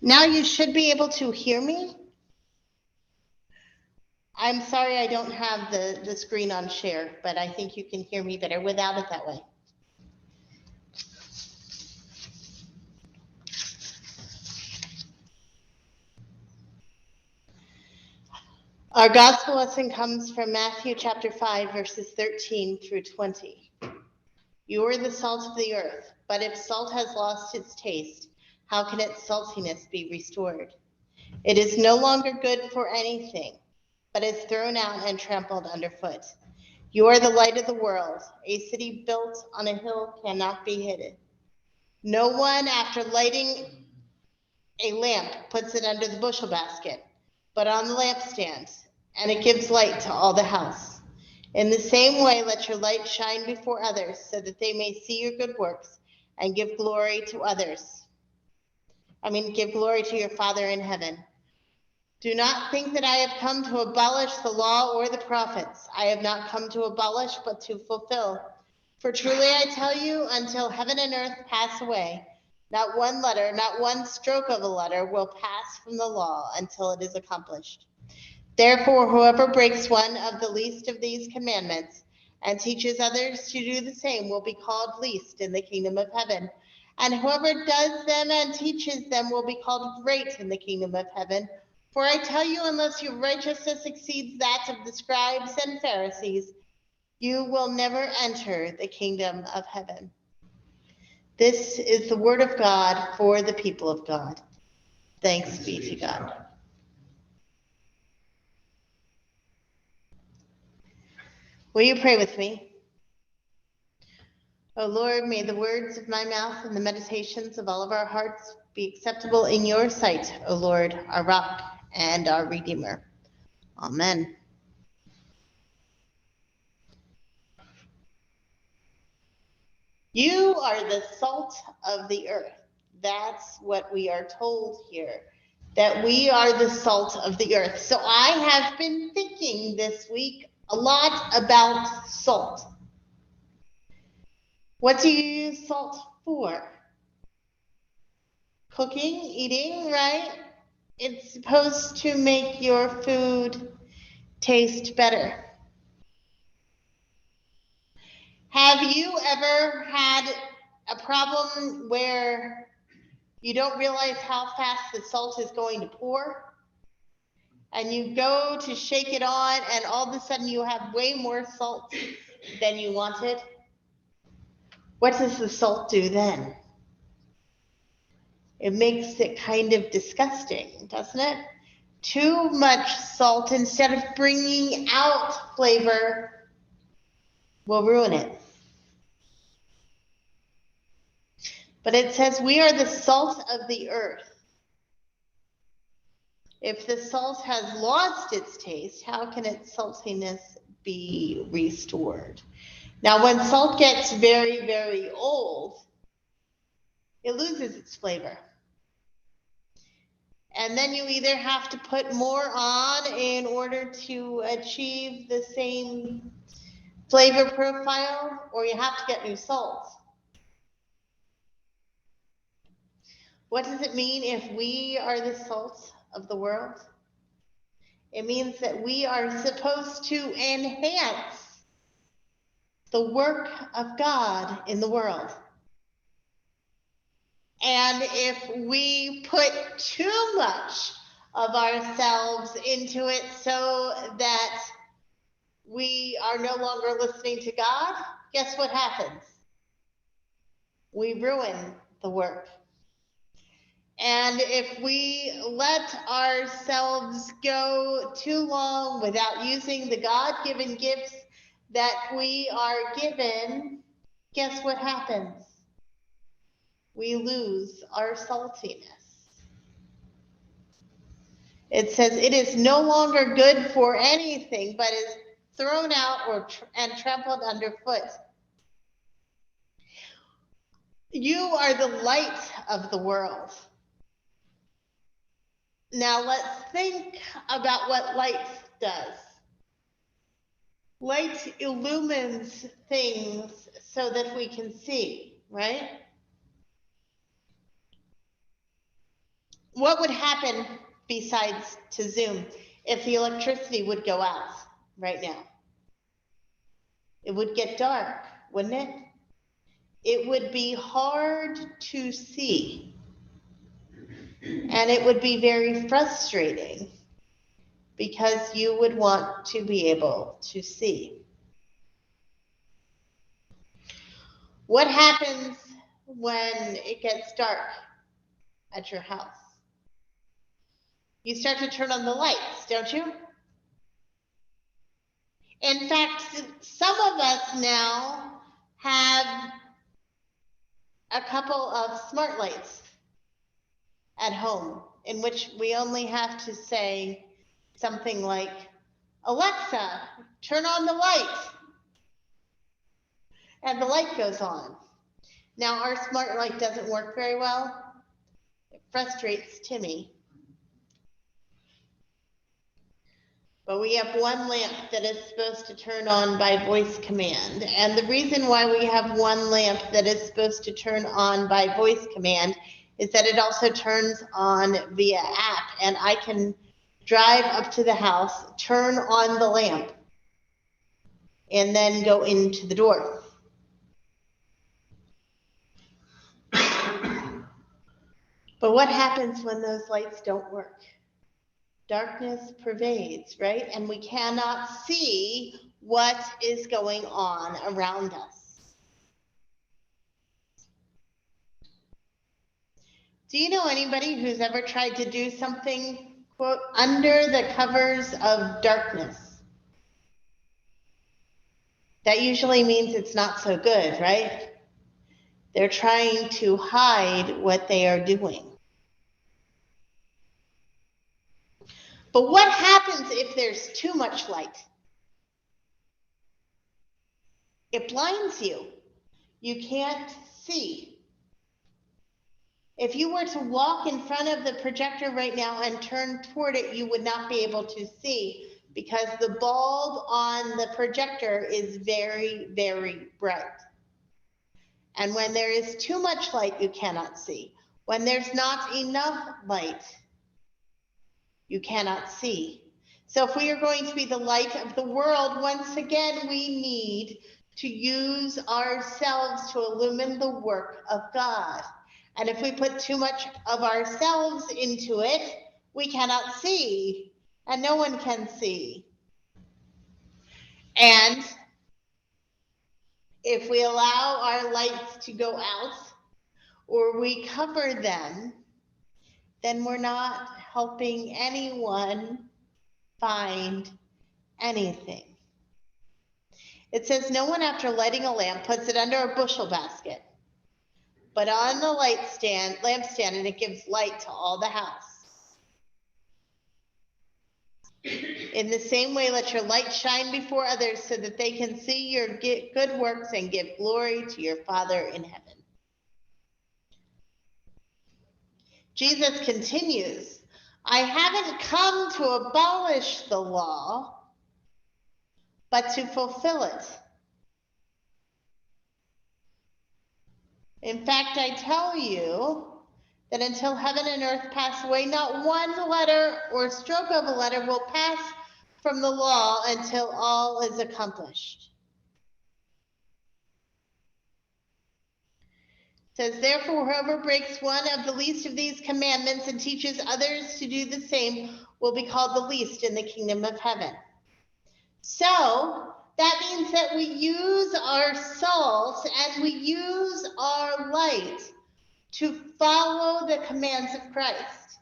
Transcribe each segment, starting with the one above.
Now you should be able to hear me. I'm sorry I don't have the screen on share, but I think you can hear me better without it that way. Our gospel lesson comes from Matthew chapter 5, verses 13 through 20. You are the salt of the earth, but if salt has lost its taste, how can its saltiness be restored? It is no longer good for anything, but is thrown out and trampled underfoot. You are the light of the world. A city built on a hill cannot be hidden. No one, after lighting a lamp, puts it under the bushel basket, but on the lampstand, and it gives light to all the house. In the same way, let your light shine before others, so that they may see your good works and give glory to give glory to your Father in heaven. Do not think that I have come to abolish the law or the prophets. I have not come to abolish, but to fulfill. For truly I tell you, until heaven and earth pass away, not one letter, not one stroke of a letter will pass from the law until it is accomplished. Therefore, whoever breaks one of the least of these commandments and teaches others to do the same will be called least in the kingdom of heaven. And whoever does them and teaches them will be called great in the kingdom of heaven. For I tell you, unless your righteousness exceeds that of the scribes and Pharisees, you will never enter the kingdom of heaven. This is the word of God for the people of God. Thanks be to God. Will you pray with me? O Lord, may the words of my mouth and the meditations of all of our hearts be acceptable in your sight, O Lord, our rock and our redeemer. Amen. You are the salt of the earth. That's what we are told here, that we are the salt of the earth. So I have been thinking this week a lot about salt. What do you use salt for? Cooking, eating, right? It's supposed to make your food taste better. Have you ever had a problem where you don't realize how fast the salt is going to pour? And you go to shake it on, and all of a sudden you have way more salt than you wanted? What does the salt do then? It makes it kind of disgusting, doesn't it? Too much salt, instead of bringing out flavor, will ruin it. But it says we are the salt of the earth. If the salt has lost its taste, how can its saltiness be restored? Now, when salt gets very, very old, it loses its flavor. And then you either have to put more on in order to achieve the same flavor profile, or you have to get new salt. What does it mean if we are the salt of the world? It means that we are supposed to enhance the work of God in the world. And if we put too much of ourselves into it so that we are no longer listening to God, guess what happens? We ruin the work. And if we let ourselves go too long without using the God-given gifts that we are given, guess what happens? We lose our saltiness. It says it is no longer good for anything, but is thrown out and trampled underfoot. You are the light of the world. Now let's think about what light does. Light illumines things so that we can see, right? what would happen besides to Zoom if the electricity would go out right now? It would get dark, wouldn't it? It would be hard to see, and it would be very frustrating because you would want to be able to see. What happens when it gets dark at your house? You start to turn on the lights, don't you? In fact, some of us now have a couple of smart lights at home in which we only have to say something like, Alexa, turn on the light. And the light goes on. Now, our smart light doesn't work very well. It frustrates Timmy. But we have one lamp that is supposed to turn on by voice command. And the reason why we have one lamp that is supposed to turn on by voice command is that it also turns on via app. And I can drive up to the house, turn on the lamp, and then go into the door. But what happens when those lights don't work? Darkness pervades, right? And we cannot see what is going on around us. Do you know anybody who's ever tried to do something, quote, under the covers of darkness? That usually means it's not so good, right? They're trying to hide what they are doing. But what happens if there's too much light? It blinds you. You can't see. If you were to walk in front of the projector right now and turn toward it, you would not be able to see because the bulb on the projector is very, very bright. And when there is too much light, you cannot see. When there's not enough light, you cannot see. So if we are going to be the light of the world, once again, we need to use ourselves to illumine the work of God. And if we put too much of ourselves into it, we cannot see, and no one can see. And if we allow our lights to go out or we cover them, then we're not helping anyone find anything. It says, no one after lighting a lamp puts it under a bushel basket, but on the lampstand, and it gives light to all the house. In the same way, let your light shine before others so that they can see your good works and give glory to your Father in heaven. Jesus continues, I haven't come to abolish the law, but to fulfill it. In fact, I tell you that until heaven and earth pass away, not one letter or stroke of a letter will pass from the law until all is accomplished. It says, therefore, whoever breaks one of the least of these commandments and teaches others to do the same will be called the least in the kingdom of heaven. So that means that we use our salt and we use our light to follow the commands of Christ.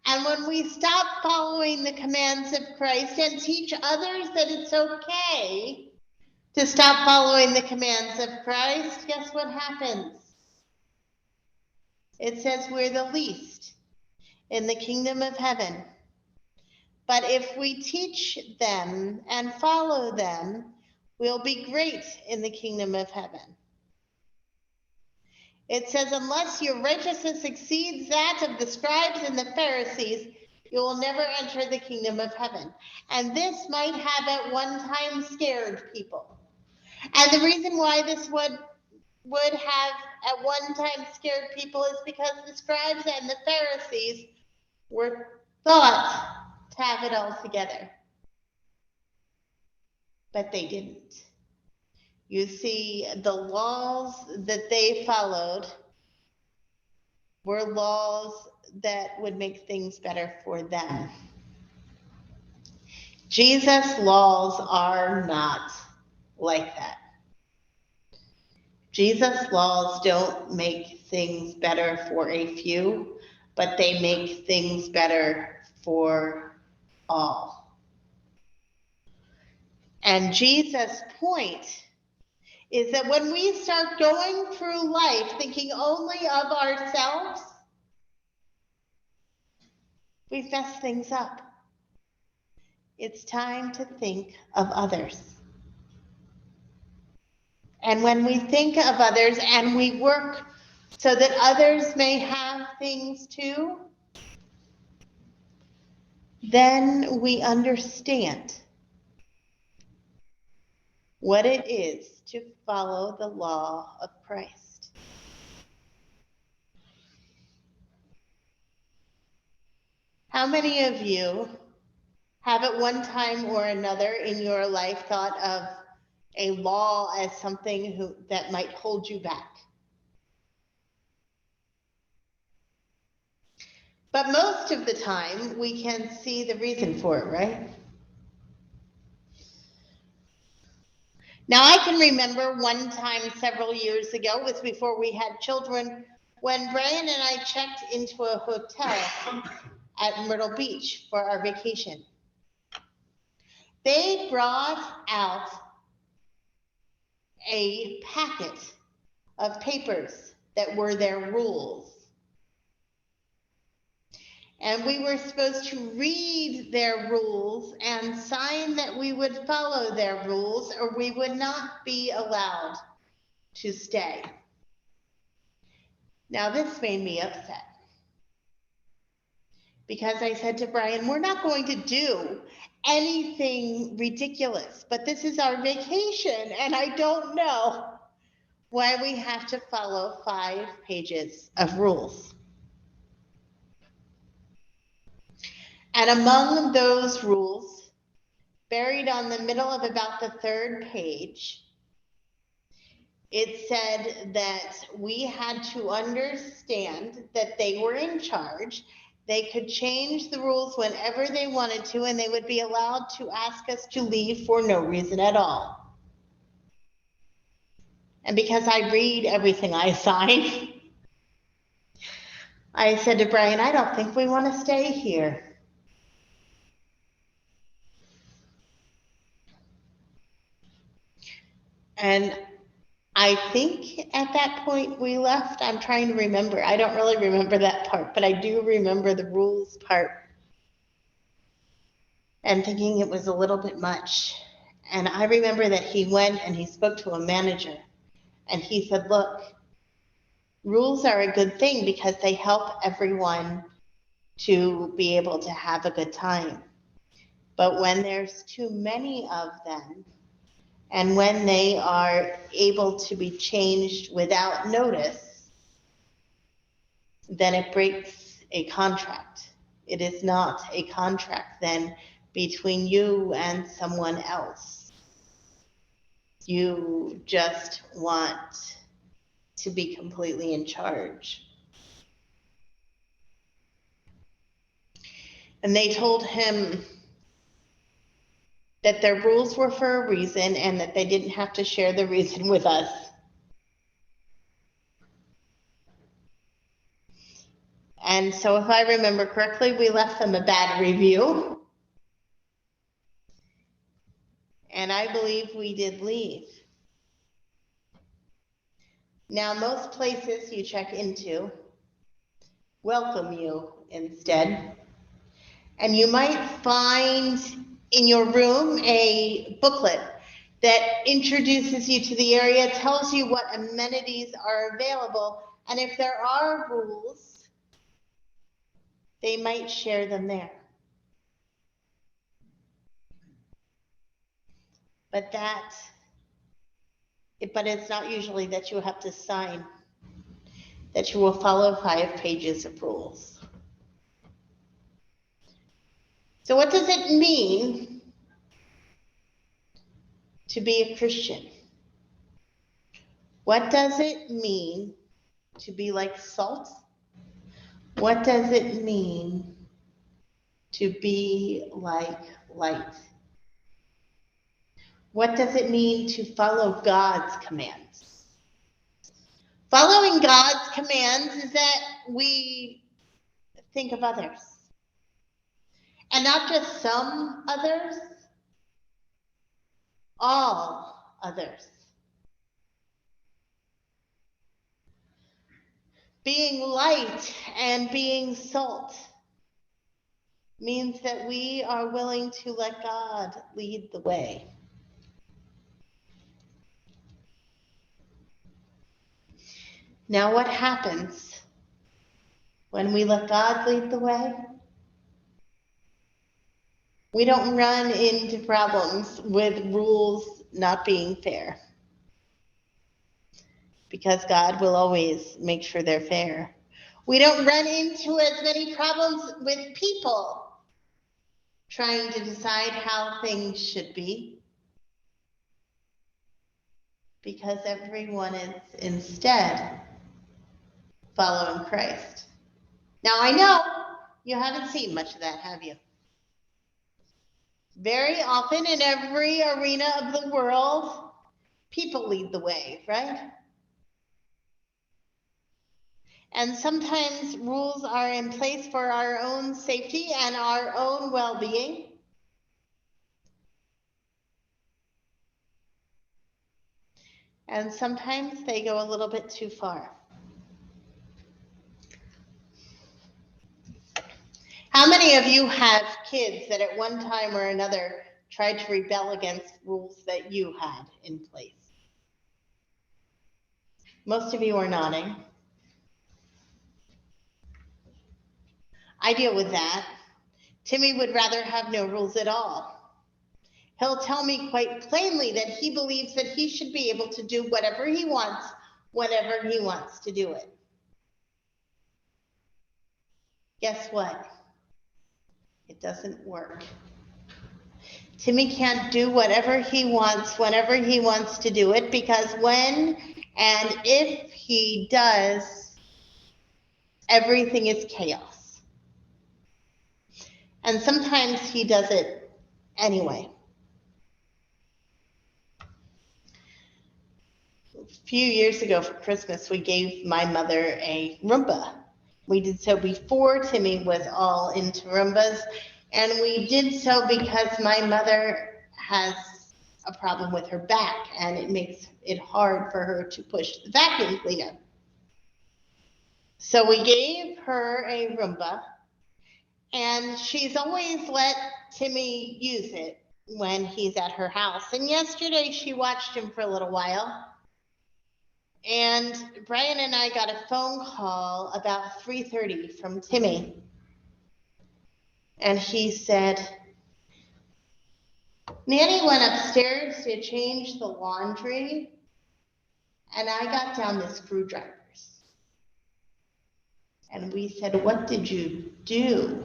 And when we stop following the commands of Christ and teach others that it's okay to stop following the commands of Christ, guess what happens? It says we're the least in the kingdom of heaven. But if we teach them and follow them, we'll be great in the kingdom of heaven. It says, unless your righteousness exceeds that of the scribes and the Pharisees, you will never enter the kingdom of heaven. And this might have at one time scared people. And the reason why this would would have at one time scared people is because the scribes and the Pharisees were thought to have it all together. But they didn't. You see, the laws that they followed were laws that would make things better for them. Jesus' laws are not like that. Jesus' laws don't make things better for a few, but they make things better for all. And Jesus' point is that when we start going through life thinking only of ourselves, we mess things up. It's time to think of others. And when we think of others and we work so that others may have things too, then we understand what it is to follow the law of Christ. How many of you have at one time or another in your life thought of a law as something that might hold you back? But most of the time, we can see the reason for it, right? Now, I can remember one time several years ago, it was before we had children, when Brian and I checked into a hotel at Myrtle Beach for our vacation. They brought out a packet of papers that were their rules. And we were supposed to read their rules and sign that we would follow their rules or we would not be allowed to stay. Now, this made me upset because I said to Brian, we're not going to do anything ridiculous, but this is our vacation and I don't know why we have to follow 5 pages of rules. And among those rules, buried on the middle of about the 3rd page, it said that we had to understand that they were in charge. They could change the rules whenever they wanted to, and they would be allowed to ask us to leave for no reason at all. And because I read everything I sign, I said to Brian, I don't think we want to stay here. And I think at that point we left. I'm trying to remember. I don't really remember that part, but I do remember the rules part and thinking it was a little bit much. And I remember that he went and he spoke to a manager and he said, look, rules are a good thing because they help everyone to be able to have a good time. But when there's too many of them, and when they are able to be changed without notice, then it breaks a contract. It is not a contract then between you and someone else. You just want to be completely in charge. And they told him that their rules were for a reason and that they didn't have to share the reason with us. And so if I remember correctly, we left them a bad review. And I believe we did leave. Now, most places you check into welcome you instead. And you might find in your room a booklet that introduces you to the area, tells you what amenities are available, and if there are rules, they might share them there. But that but it's not usually that you have to sign that you will follow 5 pages of rules. So what does it mean to be a Christian? What does it mean to be like salt? What does it mean to be like light? What does it mean to follow God's commands? Following God's commands is that we think of others. And not just some others, all others. Being light and being salt means that we are willing to let God lead the way. Now, what happens when we let God lead the way? We don't run into problems with rules not being fair, because God will always make sure they're fair. We don't run into as many problems with people trying to decide how things should be, because everyone is instead following Christ. Now, I know you haven't seen much of that, have you? Very often in every arena of the world, people lead the way, right? And sometimes rules are in place for our own safety and our own well-being. And sometimes they go a little bit too far. How many of you have kids that at one time or another tried to rebel against rules that you had in place? Most of you are nodding. I deal with that. Timmy would rather have no rules at all. He'll tell me quite plainly that he believes that he should be able to do whatever he wants, whenever he wants to do it. Guess what? It doesn't work. Timmy can't do whatever he wants, whenever he wants to do it, because when and if he does, everything is chaos. And sometimes he does it anyway. A few years ago for Christmas, we gave my mother a Roomba. We did so before Timmy was all into Roombas, and we did so because my mother has a problem with her back, and it makes it hard for her to push the vacuum cleaner. So we gave her a Roomba, and she's always let Timmy use it when he's at her house. And yesterday she watched him for a little while. And Brian and I got a phone call about 3:30 from Timmy. And he said, Nanny went upstairs to change the laundry, and I got down the screwdrivers. And we said, what did you do?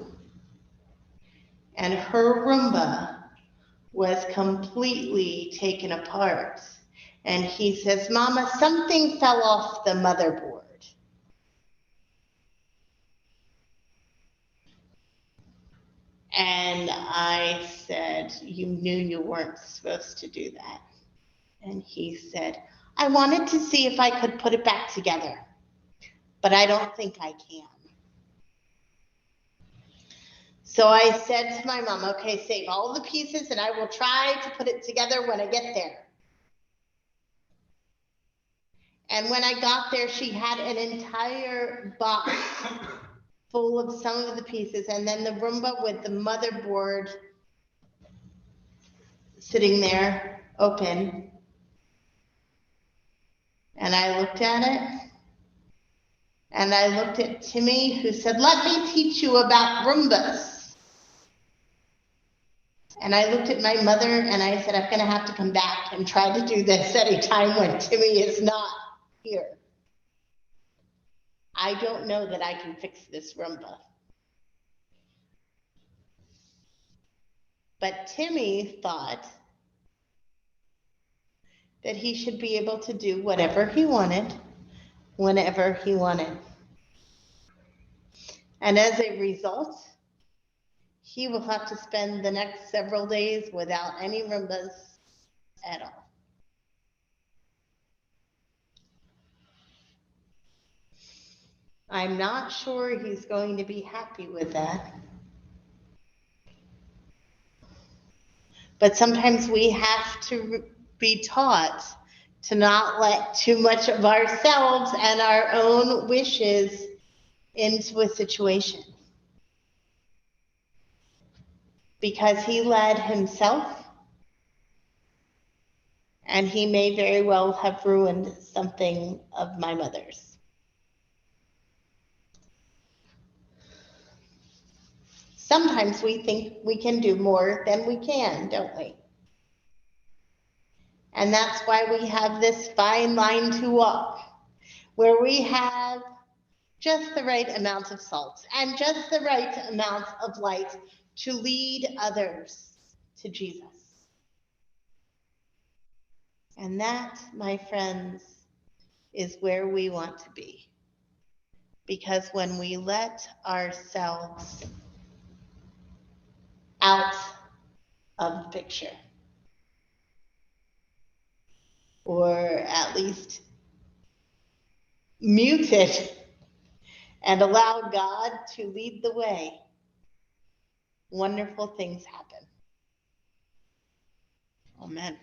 And her Roomba was completely taken apart. And he says, Mama, something fell off the motherboard. And I said, you knew you weren't supposed to do that. And he said, I wanted to see if I could put it back together, but I don't think I can. So I said to my mom, okay, save all the pieces and I will try to put it together when I get there. And when I got there, she had an entire box full of some of the pieces, and then the Roomba with the motherboard sitting there open. And I looked at it, and I looked at Timmy, who said, let me teach you about Roombas. And I looked at my mother and I said, I'm going to have to come back and try to do this at a time when Timmy is not here. I don't know that I can fix this Roomba. But Timmy thought that he should be able to do whatever he wanted, whenever he wanted. And as a result, he will have to spend the next several days without any Roombas at all. I'm not sure he's going to be happy with that. But sometimes we have to be taught to not let too much of ourselves and our own wishes into a situation. Because he led himself, and he may very well have ruined something of my mother's. Sometimes we think we can do more than we can, don't we? And that's why we have this fine line to walk, where we have just the right amount of salt and just the right amount of light to lead others to Jesus. And that, my friends, is where we want to be. Because when we let ourselves out of the picture, or at least mute it and allow God to lead the way, wonderful things happen. Amen.